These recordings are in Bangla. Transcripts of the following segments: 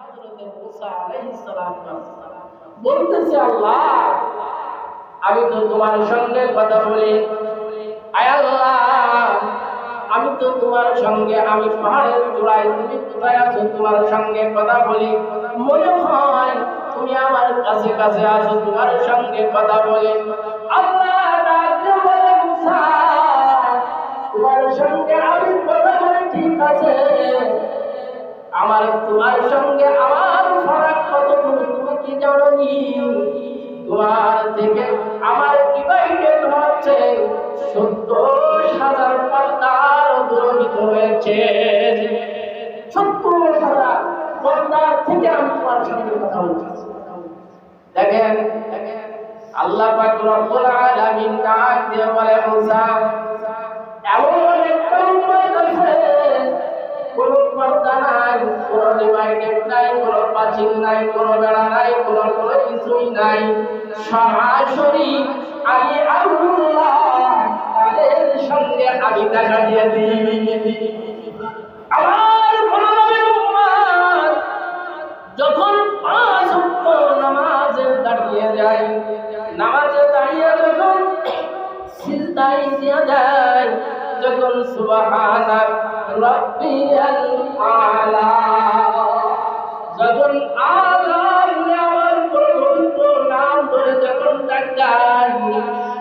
হযরতে মুসা আলাইহিস সালাম বলতেছে, আল্লাহ আমি তো তোমার সঙ্গে কথা বলি, আয় আল্লাহ আমি তো তোমার সঙ্গে, আমি পাহাড়ের চূড়ায়, তুমি কোথায় আছো, তোমার সঙ্গে কথা বলি, মনে হয় তুমি আমার কাছে কাছে আছো, তোমার সঙ্গে কথা বলি। আল্লাহ ডাকতে বলে, মুসা তোমার সঙ্গে আমি কথা বলি ঠিক আছে, আমার তোমার সঙ্গে আমার ফারাক কতটুকু তুমি কি জানো নি? তোমার থেকে আমার ডিভাইডেড হচ্ছে ৭০,০০০ পর্দার দূরীভূত হয়েছে। ৭০,০০০ পর্দার থেকে আমি তোমার সঙ্গে কথা বলছি। দেখেন আল্লাহ পাক রব্বুল আলামিন ডাক দিয়ে বলে, মুসা এমন একটা উম্মত আছে, কোনো পর্দা নাই, কোনো ডিভাইডেড নাই, কোনো পাঁচিল নাই, কোনো বেড়া নাই, কোনো কিছুই নাই, সরাসরি আমি আল্লাহ তাদের সঙ্গে আমি দেখা দিয়ে দিই। আমার কোন নবীর উম্মত যখন ৫ ওয়াক্ত নামাজে দাঁড়িয়ে যায়, নামাজে দাঁড়িয়ে যখন সিজদায় দিয়ে যায়, যখন সুবহানা রাব্বিয়াল আলা, যখন আল্লাহ আমার পবিত্র নাম ধরে যখন ডাকাই,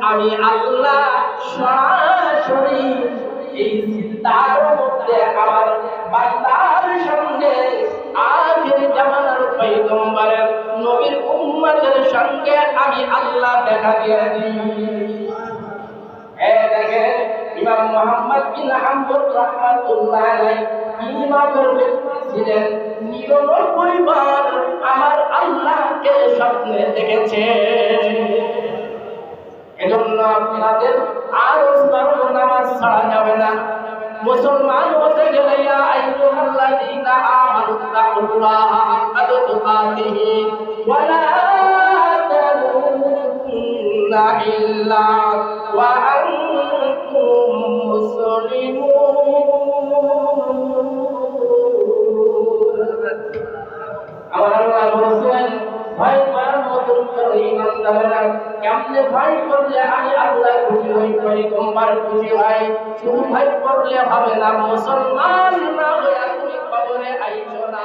আমি আল্লাহ সরাসরি এই সিজদার মধ্যে আমার বান্দার সঙ্গে, আখির জামানার পয়গম্বরের নবীর উম্মতের সঙ্গে আমি আল্লাহ দেখা দিয়ে দিই। দেখেন ইমাম মুহাম্মদ বিন হাম্বল রাহমাতুল্লাহ আলাইহি ইমামের ব্যক্তি ছিলেন, ৯৯ বার আমার আল্লাহকে স্বপ্নে দেখেছে। এজন্য আপনাদের আর নামাজ ছাড়া যাবে না। মুসলমান হতে গেলে ইয়া আইয়ুহাল্লাযীনা আমানু তাকুল্লাহা হাক্কা তুকাতিহি ওয়া লা তামুতুন্না ইল্লা ওয়া আনতুম মুসলিমুন। আমার আল্লাহ বলেন, ভয় করার মতন করে ইমানদারেরা কেমনে ভয় করলে আমি আল্লাহ খুশি হই, পয়গম্বর খুশি হয়। শুধু ভয় করলে হবে না, মুসলমান না হয়ে তুমি কবরে আইছো না।